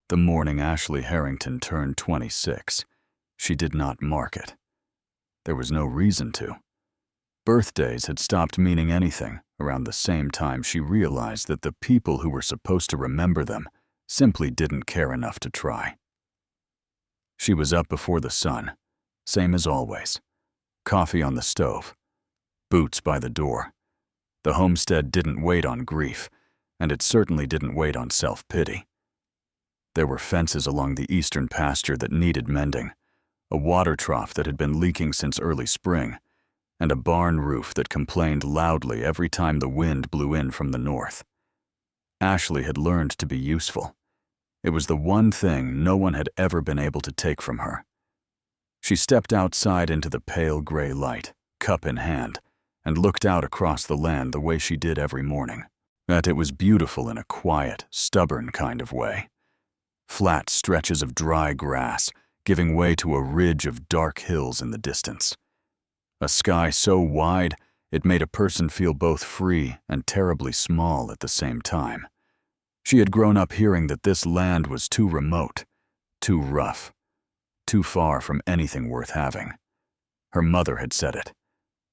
The morning Ashley Harrington turned 26, she did not mark it. There was no reason to. Birthdays had stopped meaning anything around the same time she realized that the people who were supposed to remember them simply didn't care enough to try. She was up before the sun, same as always. Coffee on the stove, boots by the door. The homestead didn't wait on grief, and it certainly didn't wait on self-pity. There were fences along the eastern pasture that needed mending, a water trough that had been leaking since early spring, and a barn roof that complained loudly every time the wind blew in from the north. Ashley had learned to be useful. It was the one thing no one had ever been able to take from her. She stepped outside into the pale gray light, cup in hand, and looked out across the land the way she did every morning. That it was beautiful in a quiet, stubborn kind of way. Flat stretches of dry grass, giving way to a ridge of dark hills in the distance. A sky so wide, it made a person feel both free and terribly small at the same time. She had grown up hearing that this land was too remote, too rough, too far from anything worth having. Her mother had said it.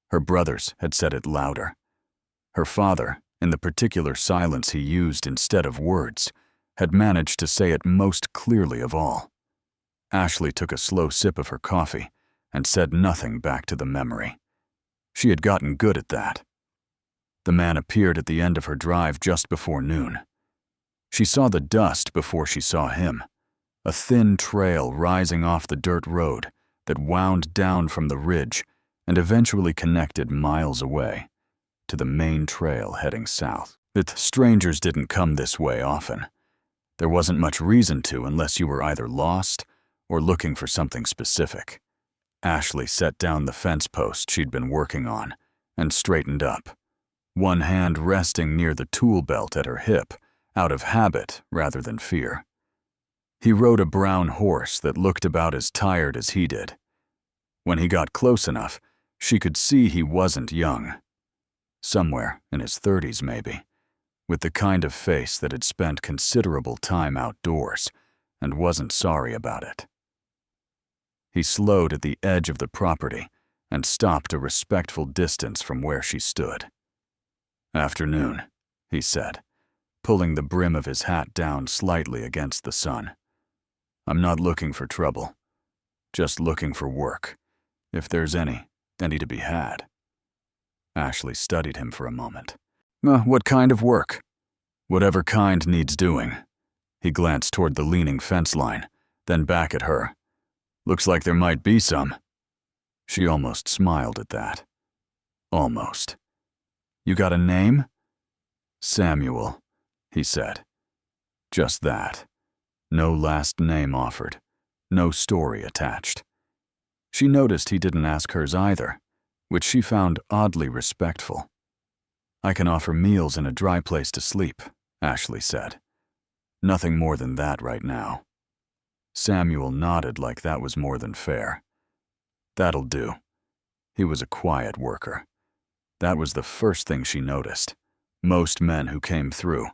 Her brothers had said it louder. Her father, in the particular silence he used instead of words, had managed to say it most clearly of all. Ashley took a slow sip of her coffee and said nothing back to the memory. She had gotten good at that. The man appeared at the end of her drive just before noon. She saw the dust before she saw him, a thin trail rising off the dirt road that wound down from the ridge and eventually connected miles away to the main trail heading south. That strangers didn't come this way often. There wasn't much reason to unless you were either lost or looking for something specific. Ashley set down the fence post she'd been working on and straightened up, one hand resting near the tool belt at her hip, out of habit rather than fear. He rode a brown horse that looked about as tired as he did. When he got close enough, she could see he wasn't young. Somewhere in his 30s maybe, with the kind of face that had spent considerable time outdoors and wasn't sorry about it. He slowed at the edge of the property and stopped a respectful distance from where she stood. "Afternoon," he said, pulling the brim of his hat down slightly against the sun. "I'm not looking for trouble, just looking for work, if there's any to be had." Ashley studied him for a moment. "What kind of work?" "Whatever kind needs doing." He glanced toward the leaning fence line, then back at her. "Looks like there might be some." She almost smiled at that. Almost. "You got a name?" "Samuel," he said. Just that. No last name offered. No story attached. She noticed he didn't ask hers either, which she found oddly respectful. "I can offer meals and a dry place to sleep," Ashley said. "Nothing more than that right now." Samuel nodded like that was more than fair. "That'll do." He was a quiet worker. That was the first thing she noticed. Most men who came through,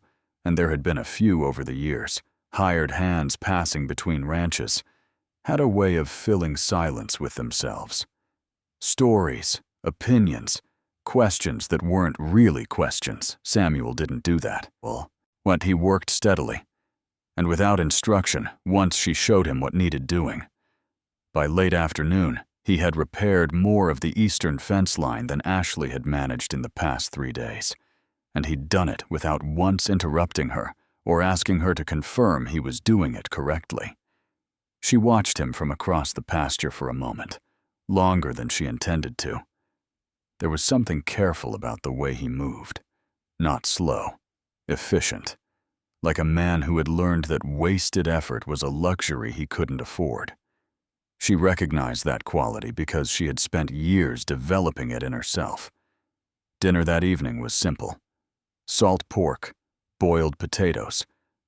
and there had been a few over the years, hired hands passing between ranches, had a way of filling silence with themselves. Stories, opinions, questions that weren't really questions. Samuel didn't do that. He worked steadily, and without instruction, once she showed him what needed doing. By late afternoon, he had repaired more of the eastern fence line than Ashley had managed in the past 3 days, and he'd done it without once interrupting her or asking her to confirm he was doing it correctly. She watched him from across the pasture for a moment, longer than she intended to. There was something careful about the way he moved, not slow, efficient, like a man who had learned that wasted effort was a luxury he couldn't afford. She recognized that quality because she had spent years developing it in herself. Dinner that evening was simple. Salt pork, boiled potatoes,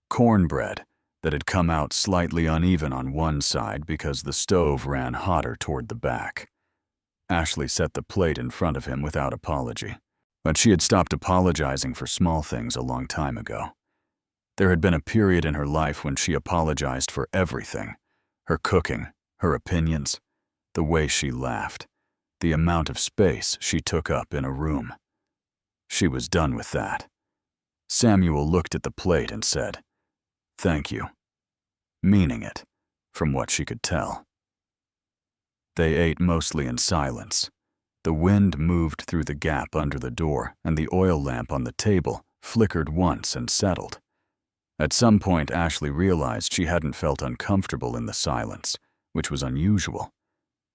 cornbread that had come out slightly uneven on one side because the stove ran hotter toward the back. Ashley set the plate in front of him without apology, but she had stopped apologizing for small things a long time ago. There had been a period in her life when she apologized for everything: her cooking, her opinions, the way she laughed, the amount of space she took up in a room. She was done with that. Samuel looked at the plate and said, "Thank you," meaning it, from what she could tell. They ate mostly in silence. The wind moved through the gap under the door, and the oil lamp on the table flickered once and settled. At some point, Ashley realized she hadn't felt uncomfortable in the silence, which was unusual.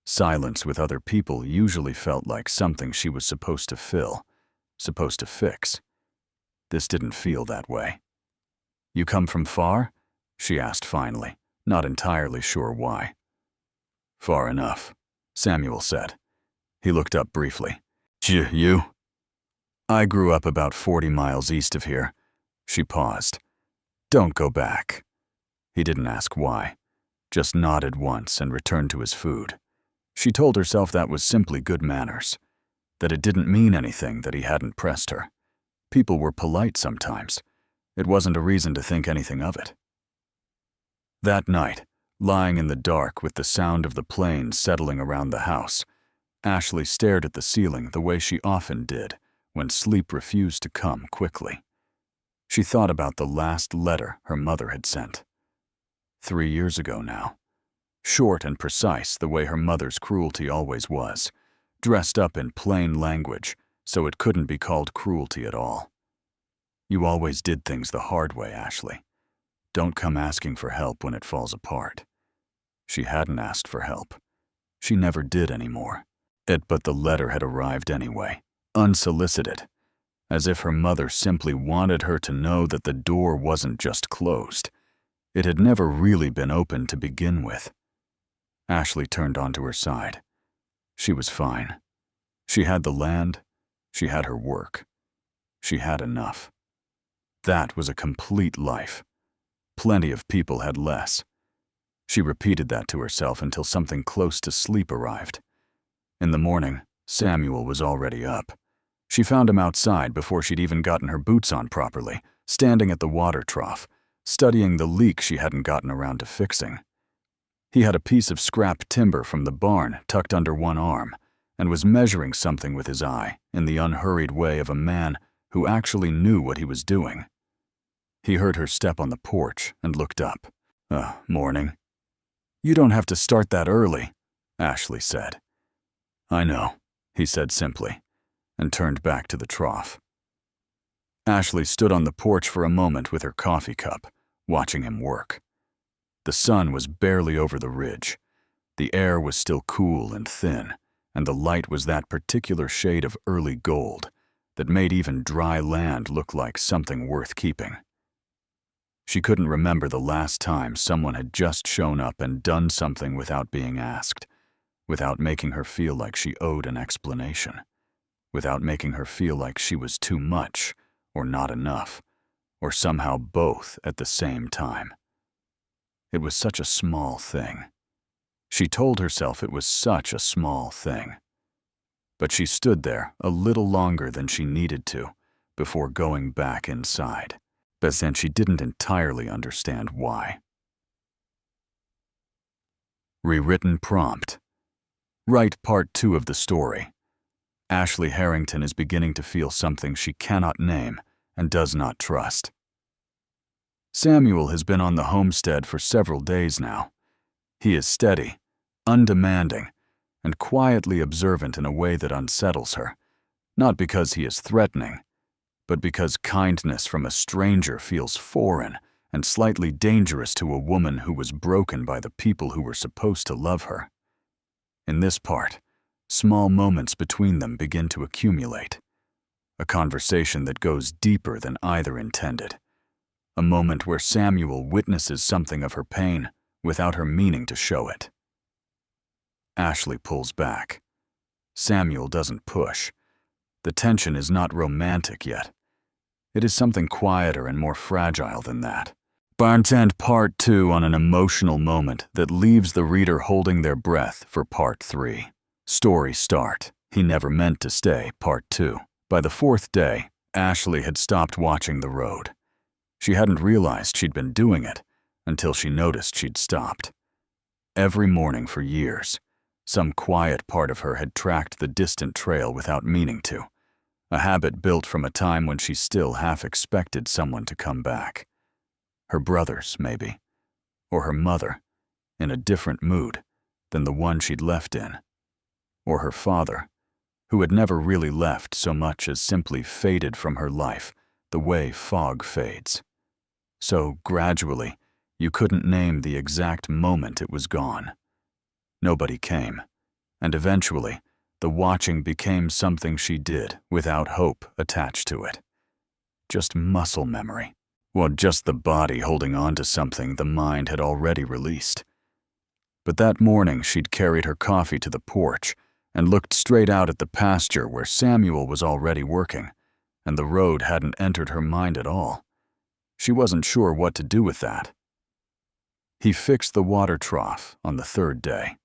Silence with other people usually felt like something she was supposed to fill, supposed to fix. This didn't feel that way. "You come from far?" she asked finally, not entirely sure why. "Far enough," Samuel said. He looked up briefly. You?" "I grew up about 40 miles east of here." She paused. "Don't go back." He didn't ask why, just nodded once and returned to his food. She told herself that was simply good manners, that it didn't mean anything that he hadn't pressed her. People were polite sometimes. It wasn't a reason to think anything of it. That night, lying in the dark with the sound of the planes settling around the house, Ashley stared at the ceiling the way she often did when sleep refused to come quickly. She thought about the last letter her mother had sent. 3 years ago now. Short and precise the way her mother's cruelty always was, dressed up in plain language so it couldn't be called cruelty at all. "You always did things the hard way, Ashley. Don't come asking for help when it falls apart." She hadn't asked for help. She never did anymore. But the letter had arrived anyway, unsolicited, as if her mother simply wanted her to know that the door wasn't just closed. It had never really been open to begin with. Ashley turned onto her side. She was fine. She had the land. She had her work. She had enough. That was a complete life. Plenty of people had less. She repeated that to herself until something close to sleep arrived. In the morning, Samuel was already up. She found him outside before she'd even gotten her boots on properly, standing at the water trough, studying the leak she hadn't gotten around to fixing. He had a piece of scrap timber from the barn tucked under one arm and was measuring something with his eye in the unhurried way of a man who actually knew what he was doing. He heard her step on the porch and looked up. Morning." "You don't have to start that early," Ashley said. "I know," he said simply, and turned back to the trough. Ashley stood on the porch for a moment with her coffee cup, watching him work. The sun was barely over the ridge. The air was still cool and thin, and the light was that particular shade of early gold that made even dry land look like something worth keeping. She couldn't remember the last time someone had just shown up and done something without being asked, without making her feel like she owed an explanation, without making her feel like she was too much or not enough, or somehow both at the same time. It was such a small thing. She told herself it was such a small thing. But she stood there a little longer than she needed to before going back inside. But then she didn't entirely understand why. Rewritten prompt. Write part 2 of the story. Ashley Harrington is beginning to feel something she cannot name and does not trust. Samuel has been on the homestead for several days now. He is steady, undemanding, and quietly observant in a way that unsettles her, not because he is threatening, but because kindness from a stranger feels foreign and slightly dangerous to a woman who was broken by the people who were supposed to love her. In this part, small moments between them begin to accumulate. A conversation that goes deeper than either intended. A moment where Samuel witnesses something of her pain without her meaning to show it. Ashley pulls back. Samuel doesn't push. The tension is not romantic yet. It is something quieter and more fragile than that. Barntend part 2 on an emotional moment that leaves the reader holding their breath for part 3. Story start. He never meant to stay, part 2. By the 4th day, Ashley had stopped watching the road. She hadn't realized she'd been doing it until she noticed she'd stopped. Every morning for years, some quiet part of her had tracked the distant trail without meaning to, a habit built from a time when she still half expected someone to come back. Her brothers, maybe, or her mother, in a different mood than the one she'd left in, or her father, who had never really left so much as simply faded from her life the way fog fades. So gradually, you couldn't name the exact moment it was gone. Nobody came, and eventually, the watching became something she did without hope attached to it. Just muscle memory. Well, just the body holding on to something the mind had already released. But that morning, she'd carried her coffee to the porch and looked straight out at the pasture where Samuel was already working, and the road hadn't entered her mind at all. She wasn't sure what to do with that. He fixed the water trough on the third day,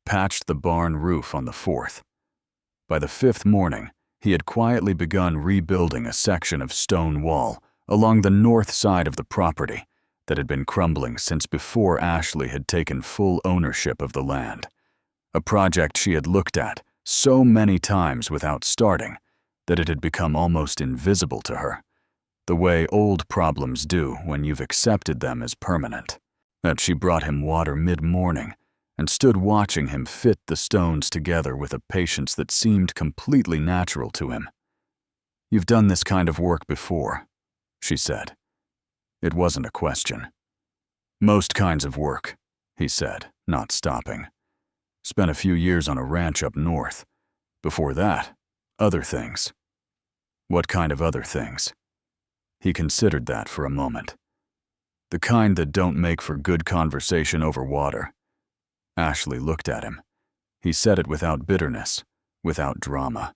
patched the barn roof on the fourth. By the fifth morning, he had quietly begun rebuilding a section of stone wall along the north side of the property that had been crumbling since before Ashley had taken full ownership of the land, a project she had looked at so many times without starting that it had become almost invisible to her, the way old problems do when you've accepted them as permanent. That she brought him water mid-morning and stood watching him fit the stones together with a patience that seemed completely natural to him. "You've done this kind of work before," she said. It wasn't a question. "Most kinds of work," he said, not stopping. "Spent a few years on a ranch up north. Before that, other things." "What kind of other things?" He considered that for a moment. "The kind that don't make for good conversation over water." Ashley looked at him. He said it without bitterness, without drama.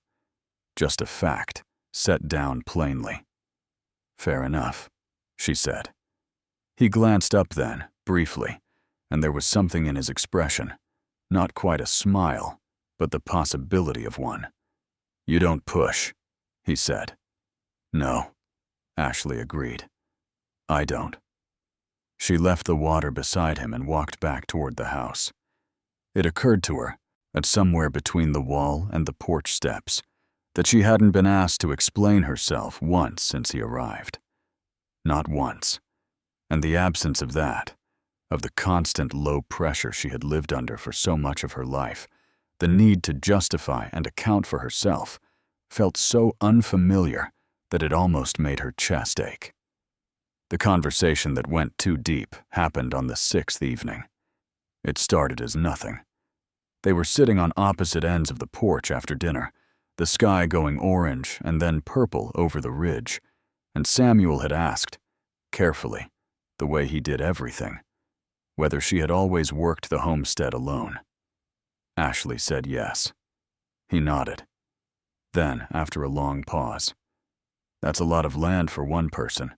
Just a fact, set down plainly. "Fair enough," she said. He glanced up then, briefly, and there was something in his expression, not quite a smile, but the possibility of one. "You don't push," he said. "No," Ashley agreed. "I don't." She left the water beside him and walked back toward the house. It occurred to her, at somewhere between the wall and the porch steps, that she hadn't been asked to explain herself once since he arrived. Not once. And the absence of that, of the constant low pressure she had lived under for so much of her life, the need to justify and account for herself, felt so unfamiliar that it almost made her chest ache. The conversation that went too deep happened on the sixth evening. It started as nothing. They were sitting on opposite ends of the porch after dinner, the sky going orange and then purple over the ridge, and Samuel had asked, carefully, the way he did everything, whether she had always worked the homestead alone. Ashley said yes. He nodded. Then, after a long pause, "That's a lot of land for one person."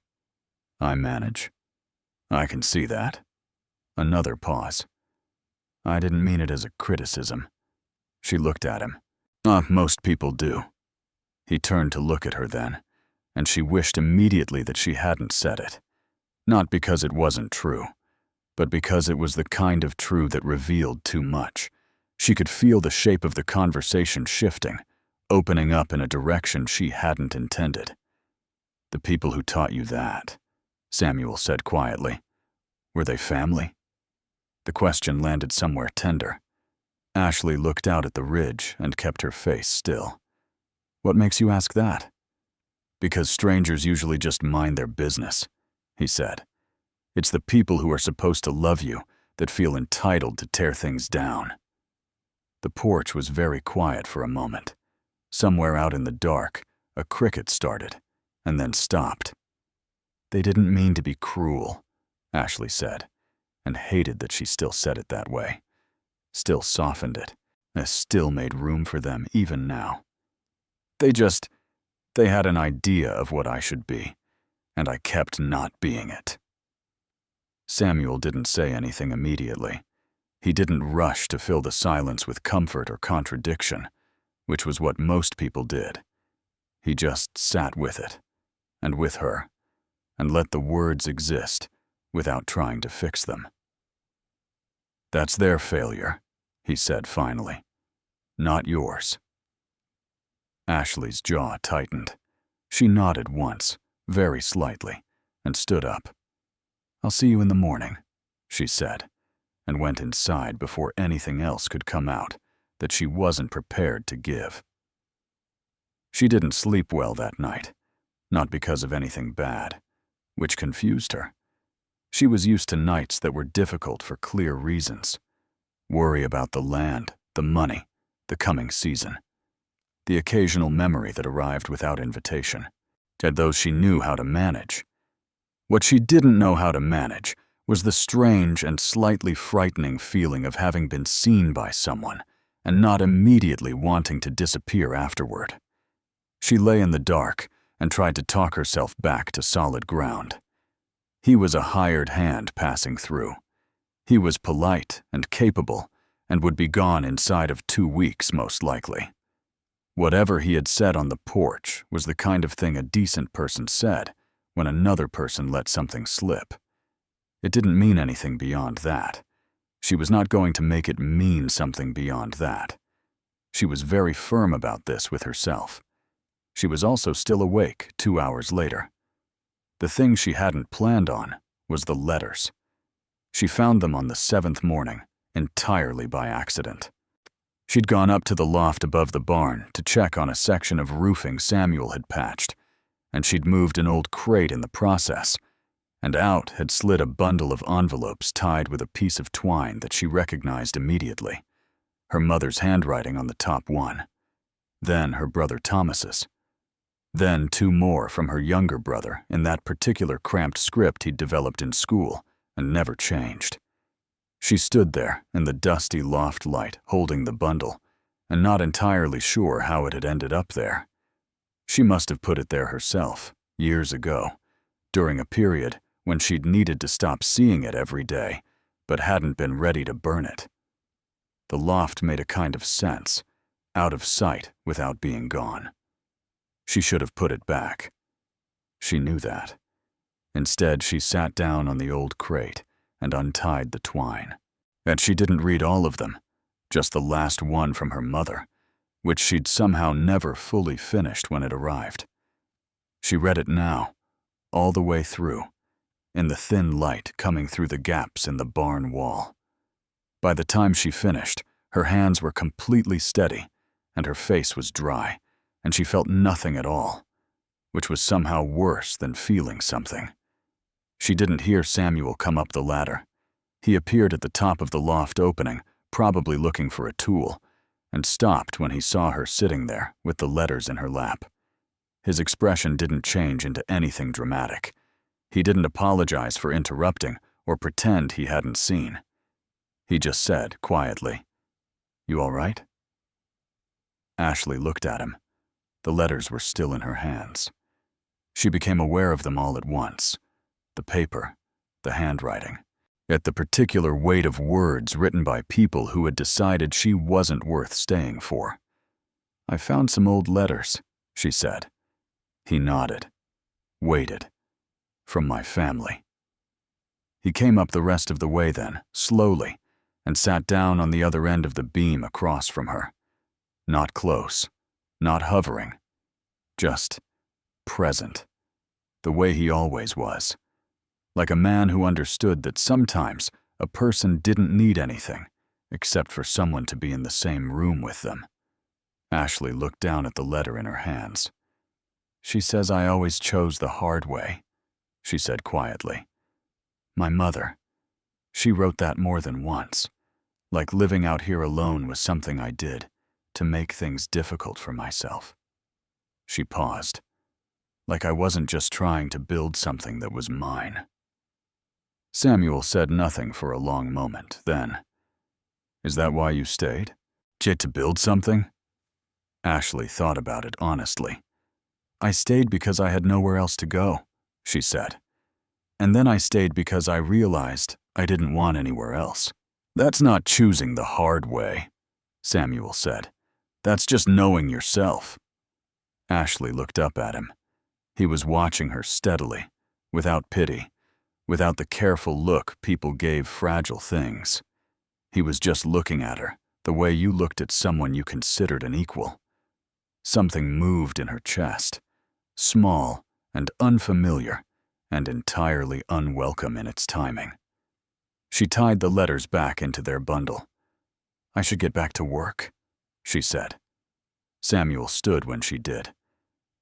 "I manage." "I can see that." Another pause. "I didn't mean it as a criticism." She looked at him. Most people do." He turned to look at her then, and she wished immediately that she hadn't said it. Not because it wasn't true, but because it was the kind of true that revealed too much. She could feel the shape of the conversation shifting, opening up in a direction she hadn't intended. "The people who taught you that," Samuel said quietly, "were they family?" The question landed somewhere tender. Ashley looked out at the ridge and kept her face still. "What makes you ask that?" "Because strangers usually just mind their business," he said. "It's the people who are supposed to love you that feel entitled to tear things down." The porch was very quiet for a moment. Somewhere out in the dark, a cricket started, and then stopped. "They didn't mean to be cruel," Ashley said, and hated that she still said it that way. Still softened it, as still made room for them even now. They had an idea of what I should be, and I kept not being it." Samuel didn't say anything immediately. He didn't rush to fill the silence with comfort or contradiction, which was what most people did. He just sat with it, and with her, and let the words exist without trying to fix them. "That's their failure," he said finally, "not yours." Ashley's jaw tightened. She nodded once, very slightly, and stood up. "I'll see you in the morning," she said, and went inside before anything else could come out that she wasn't prepared to give. She didn't sleep well that night, not because of anything bad, which confused her. She was used to nights that were difficult for clear reasons. Worry about the land, the money, the coming season. The occasional memory that arrived without invitation, and those she knew how to manage. What she didn't know how to manage was the strange and slightly frightening feeling of having been seen by someone and not immediately wanting to disappear afterward. She lay in the dark and tried to talk herself back to solid ground. He was a hired hand passing through. He was polite and capable and would be gone inside of 2 weeks most likely. Whatever he had said on the porch was the kind of thing a decent person said when another person let something slip. It didn't mean anything beyond that. She was not going to make it mean something beyond that. She was very firm about this with herself. She was also still awake 2 hours later. The thing she hadn't planned on was the letters. She found them on the 7th morning, entirely by accident. She'd gone up to the loft above the barn to check on a section of roofing Samuel had patched, and she'd moved an old crate in the process, and out had slid a bundle of envelopes tied with a piece of twine that she recognized immediately. Her mother's handwriting on the top one. Then her brother Thomas's. Then 2 more from her younger brother in that particular cramped script he'd developed in school and never changed. She stood there in the dusty loft light holding the bundle and not entirely sure how it had ended up there. She must have put it there herself, years ago, during a period when she'd needed to stop seeing it every day, but hadn't been ready to burn it. The loft made a kind of sense, out of sight without being gone. She should have put it back. She knew that. Instead, she sat down on the old crate and untied the twine. And she didn't read all of them, just the last one from her mother, which she'd somehow never fully finished when it arrived. She read it now, all the way through, in the thin light coming through the gaps in the barn wall. By the time she finished, her hands were completely steady, and her face was dry, and she felt nothing at all, which was somehow worse than feeling something. She didn't hear Samuel come up the ladder. He appeared at the top of the loft opening, probably looking for a tool, and stopped when he saw her sitting there with the letters in her lap. His expression didn't change into anything dramatic. He didn't apologize for interrupting or pretend he hadn't seen. He just said quietly, "You all right?" Ashley looked at him. The letters were still in her hands. She became aware of them all at once. The paper, the handwriting, yet the particular weight of words written by people who had decided she wasn't worth staying for. "I found some old letters," she said. He nodded, waited. "From my family." He came up the rest of the way then, slowly, and sat down on the other end of the beam across from her. Not close, not hovering, just present, the way he always was. Like a man who understood that sometimes a person didn't need anything except for someone to be in the same room with them. Ashley looked down at the letter in her hands. "She says I always chose the hard way," she said quietly. "My mother. She wrote that more than once. Like living out here alone was something I did to make things difficult for myself." She paused. "Like I wasn't just trying to build something that was mine." Samuel said nothing for a long moment, then, "Is that why you stayed? To build something?" Ashley thought about it honestly. "I stayed because I had nowhere else to go," she said. "And then I stayed because I realized I didn't want anywhere else." "That's not choosing the hard way," Samuel said. "That's just knowing yourself." Ashley looked up at him. He was watching her steadily, without pity, without the careful look people gave fragile things. He was just looking at her, the way you looked at someone you considered an equal. Something moved in her chest, small and unfamiliar, and entirely unwelcome in its timing. She tied the letters back into their bundle. "I should get back to work," she said. Samuel stood when she did.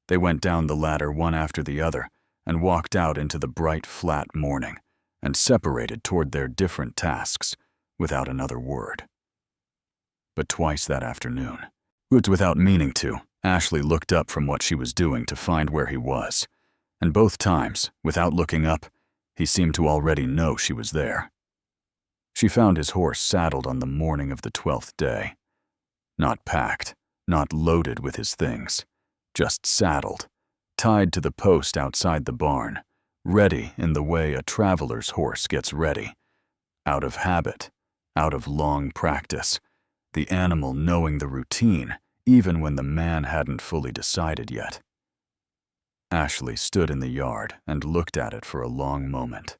They went down the ladder one after the other and walked out into the bright, flat morning and separated toward their different tasks without another word. But twice that afternoon, without meaning to, Ashley looked up from what she was doing to find where he was, and both times, without looking up, he seemed to already know she was there. She found his horse saddled on the morning of the 12th day. Not packed, not loaded with his things, just saddled, tied to the post outside the barn, ready in the way a traveler's horse gets ready, out of habit, out of long practice, the animal knowing the routine even when the man hadn't fully decided yet. Ashley stood in the yard and looked at it for a long moment.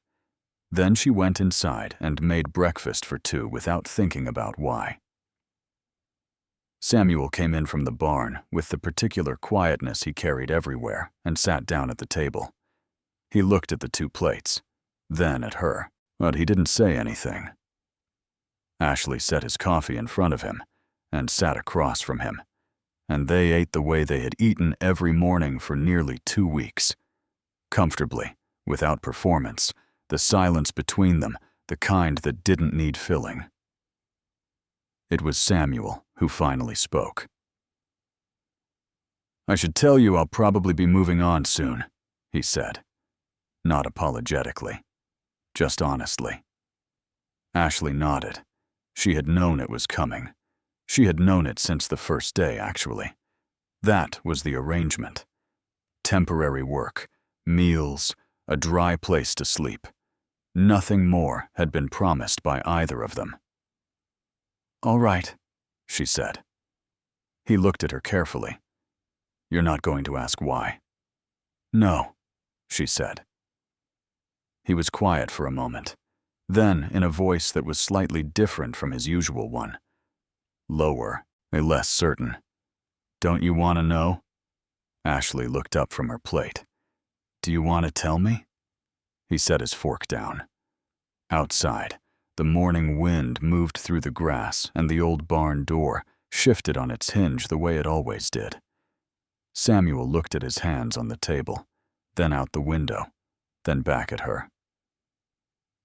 Then she went inside and made breakfast for two without thinking about why. Samuel came in from the barn with the particular quietness he carried everywhere and sat down at the table. He looked at the two plates, then at her, but he didn't say anything. Ashley set his coffee in front of him and sat across from him, and they ate the way they had eaten every morning for nearly 2 weeks. Comfortably, without performance, the silence between them, the kind that didn't need filling. It was Samuel who finally spoke. "I should tell you I'll probably be moving on soon," he said. Not apologetically, just honestly. Ashley nodded. She had known it was coming. She had known it since the first day, actually. That was the arrangement. Temporary work, meals, a dry place to sleep. Nothing more had been promised by either of them. "All right," she said. He looked at her carefully. "You're not going to ask why?" "No," she said. He was quiet for a moment. Then, in a voice that was slightly different from his usual one, lower, less certain, "Don't you want to know?" Ashley looked up from her plate. "Do you want to tell me?" He set his fork down. Outside, the morning wind moved through the grass and the old barn door shifted on its hinge the way it always did. Samuel looked at his hands on the table, then out the window, then back at her.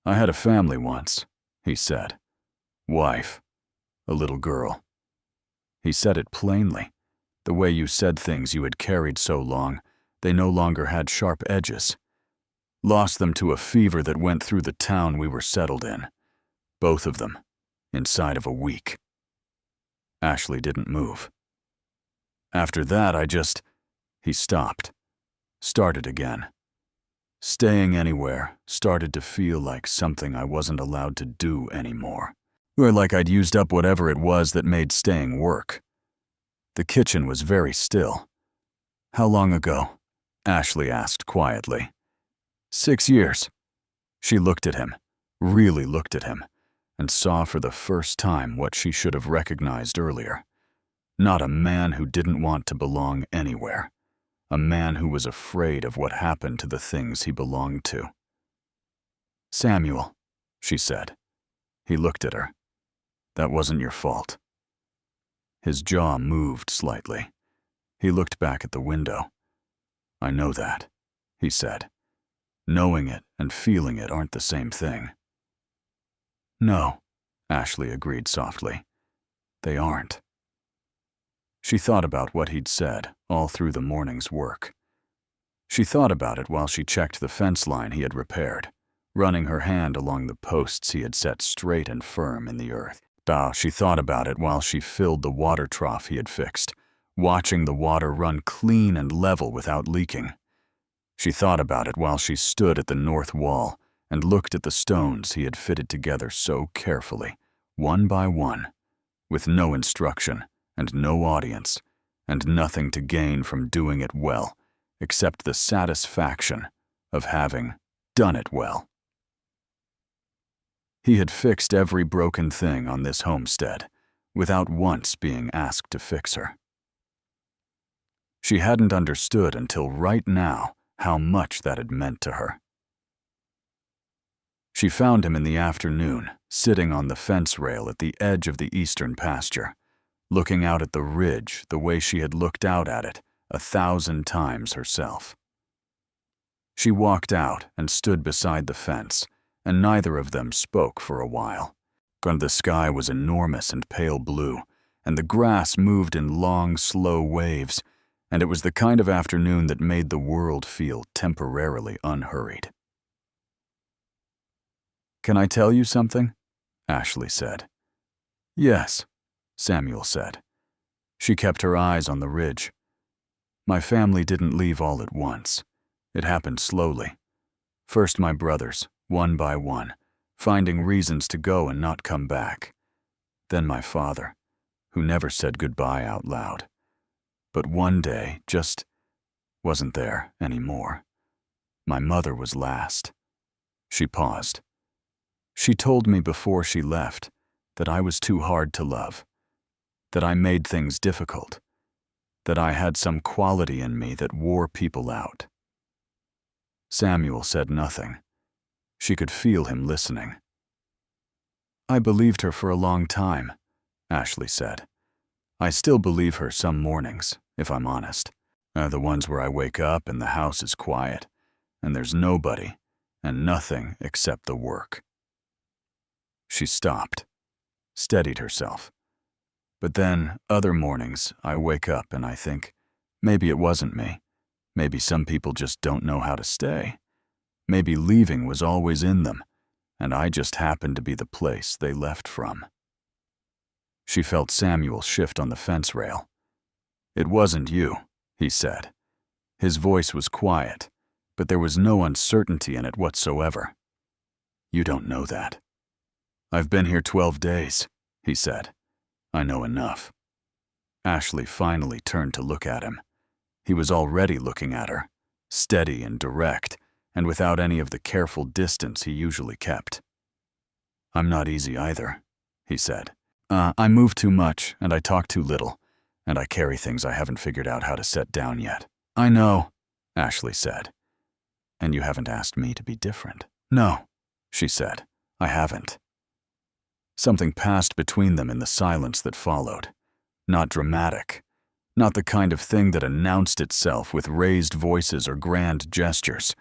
"I had a family once," he said. "Wife. A little girl." He said it plainly, the way you said things you had carried so long, they no longer had sharp edges. Lost them to a fever that went through the town we were settled in. Both of them, inside of a week. Ashley didn't move. "After that, He stopped. Started again. Staying anywhere started to feel like something I wasn't allowed to do anymore. Or like I'd used up whatever it was that made staying work. The kitchen was very still. "How long ago?" Ashley asked quietly. 6 years. She looked at him, really looked at him, and saw for the first time what she should have recognized earlier. Not a man who didn't want to belong anywhere. A man who was afraid of what happened to the things he belonged to. "Samuel," she said. He looked at her. "That wasn't your fault." His jaw moved slightly. He looked back at the window. "I know that," he said. "Knowing it and feeling it aren't the same thing." "No," Ashley agreed softly. "They aren't." She thought about what he'd said all through the morning's work. She thought about it while she checked the fence line he had repaired, running her hand along the posts he had set straight and firm in the earth. She thought about it while she filled the water trough he had fixed, watching the water run clean and level without leaking. She thought about it while she stood at the north wall and looked at the stones he had fitted together so carefully, one by one, with no instruction and no audience, and nothing to gain from doing it well, except the satisfaction of having done it well. He had fixed every broken thing on this homestead without once being asked to fix her. She hadn't understood until right now how much that had meant to her. She found him in the afternoon, sitting on the fence rail at the edge of the eastern pasture, looking out at the ridge the way she had looked out at it 1,000 times herself. She walked out and stood beside the fence, and neither of them spoke for a while. The sky was enormous and pale blue, and the grass moved in long, slow waves, and it was the kind of afternoon that made the world feel temporarily unhurried. "Can I tell you something?" Ashley said. "Yes," Samuel said. She kept her eyes on the ridge. "My family didn't leave all at once. It happened slowly. First my brothers, one by one, finding reasons to go and not come back. Then my father, who never said goodbye out loud. But one day just wasn't there anymore. My mother was last." She paused. "She told me before she left that I was too hard to love, that I made things difficult, that I had some quality in me that wore people out." Samuel said nothing. She could feel him listening. "I believed her for a long time," Ashley said. "I still believe her some mornings, if I'm honest. The ones where I wake up and the house is quiet, and there's nobody and nothing except the work." She stopped, steadied herself. "But then, other mornings, I wake up and I think, maybe it wasn't me. Maybe some people just don't know how to stay. Maybe leaving was always in them, and I just happened to be the place they left from." She felt Samuel shift on the fence rail. "It wasn't you," he said. His voice was quiet, but there was no uncertainty in it whatsoever. "You don't know that." "I've been here 12 days, he said. "I know enough." Ashley finally turned to look at him. He was already looking at her, steady and direct, and without any of the careful distance he usually kept. "I'm not easy either," he said. I move too much, and I talk too little, and I carry things I haven't figured out how to set down yet." "I know," Ashley said. "And you haven't asked me to be different." "No," she said, "I haven't." Something passed between them in the silence that followed. Not dramatic. Not the kind of thing that announced itself with raised voices or grand gestures.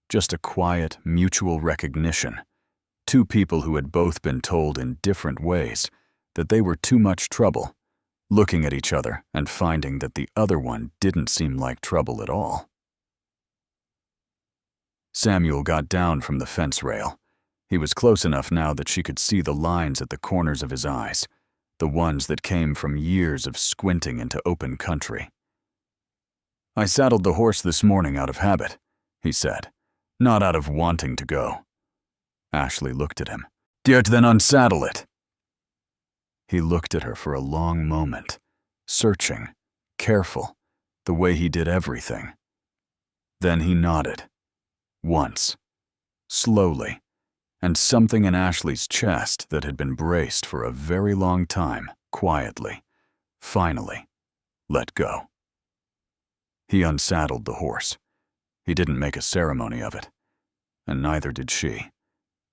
Just a quiet, mutual recognition. Two people who had both been told in different ways that they were too much trouble, looking at each other and finding that the other one didn't seem like trouble at all. Samuel got down from the fence rail. He was close enough now that she could see the lines at the corners of his eyes, the ones that came from years of squinting into open country. "I saddled the horse this morning out of habit," he said, "not out of wanting to go." Ashley looked at him. "Did then unsaddle it?" He looked at her for a long moment, searching, careful, the way he did everything. Then he nodded. Once. Slowly. And something in Ashley's chest that had been braced for a very long time, quietly, finally, let go. He unsaddled the horse. He didn't make a ceremony of it, and neither did she.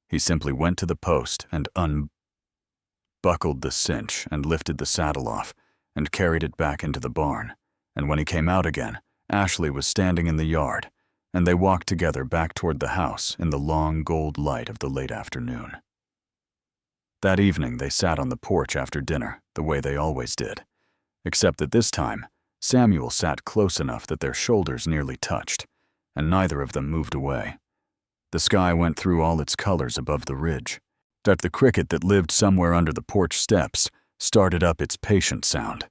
He simply went to the post and unbuckled the cinch and lifted the saddle off and carried it back into the barn, and when he came out again, Ashley was standing in the yard, and they walked together back toward the house in the long gold light of the late afternoon. That evening they sat on the porch after dinner, the way they always did, except that this time Samuel sat close enough that their shoulders nearly touched, and neither of them moved away. The sky went through all its colors above the ridge. That the cricket that lived somewhere under the porch steps started up its patient sound.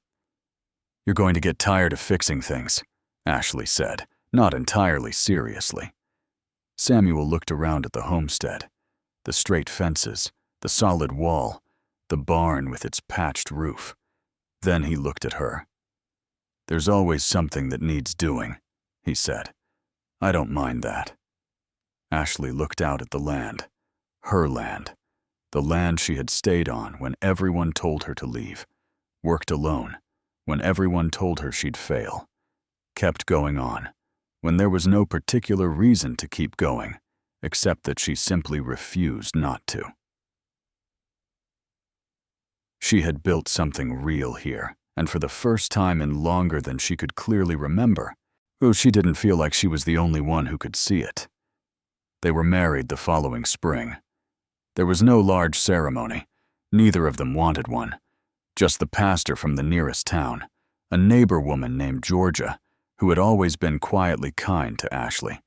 "You're going to get tired of fixing things," Ashley said, not entirely seriously. Samuel looked around at the homestead, the straight fences, the solid wall, the barn with its patched roof. Then he looked at her. "There's always something that needs doing," he said. "I don't mind that. Ashley looked out at the land. Her land. The land she had stayed on when everyone told her to leave. Worked alone when everyone told her she'd fail. Kept going on when there was no particular reason to keep going, except that she simply refused not to. She had built something real here, and for the first time in longer than she could clearly remember, though she didn't feel like she was the only one who could see it. They were married the following spring. There was no large ceremony. Neither of them wanted one. Just the pastor from the nearest town, a neighbor woman named Georgia, who had always been quietly kind to Ashley,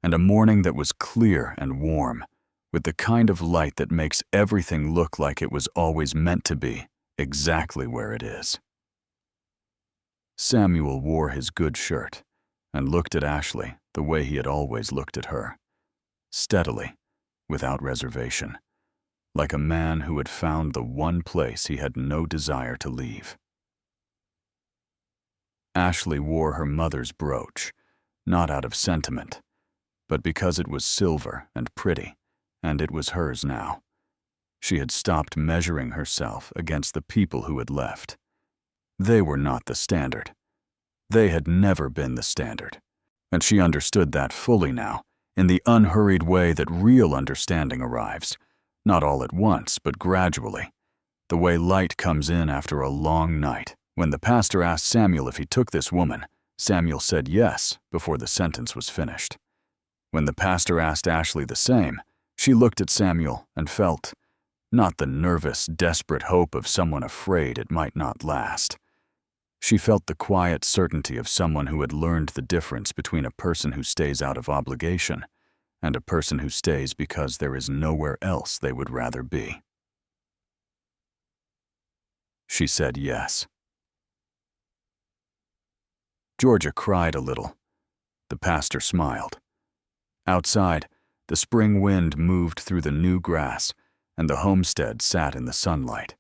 and a morning that was clear and warm, with the kind of light that makes everything look like it was always meant to be exactly where it is. Samuel wore his good shirt and looked at Ashley the way he had always looked at her, steadily, without reservation, like a man who had found the one place he had no desire to leave. Ashley wore her mother's brooch, not out of sentiment, but because it was silver and pretty, and it was hers now. She had stopped measuring herself against the people who had left. They were not the standard. They had never been the standard, and she understood that fully now, in the unhurried way that real understanding arrives, not all at once, but gradually, the way light comes in after a long night. When the pastor asked Samuel if he took this woman, Samuel said yes before the sentence was finished. When the pastor asked Ashley the same, she looked at Samuel and felt, not the nervous, desperate hope of someone afraid it might not last. She felt the quiet certainty of someone who had learned the difference between a person who stays out of obligation and a person who stays because there is nowhere else they would rather be. She said yes. Georgia cried a little. The pastor smiled. Outside, the spring wind moved through the new grass, and the homestead sat in the sunlight,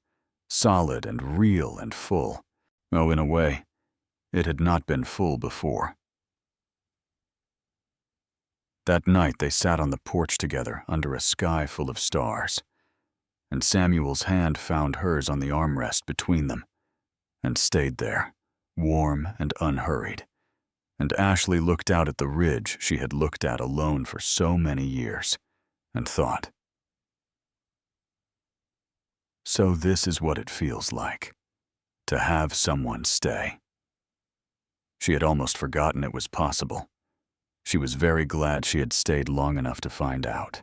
solid and real and full. Oh, in a way, it had not been full before. That night they sat on the porch together under a sky full of stars, and Samuel's hand found hers on the armrest between them, and stayed there, warm and unhurried, and Ashley looked out at the ridge she had looked at alone for so many years, and thought, so this is what it feels like, to have someone stay. She had almost forgotten it was possible. She was very glad she had stayed long enough to find out.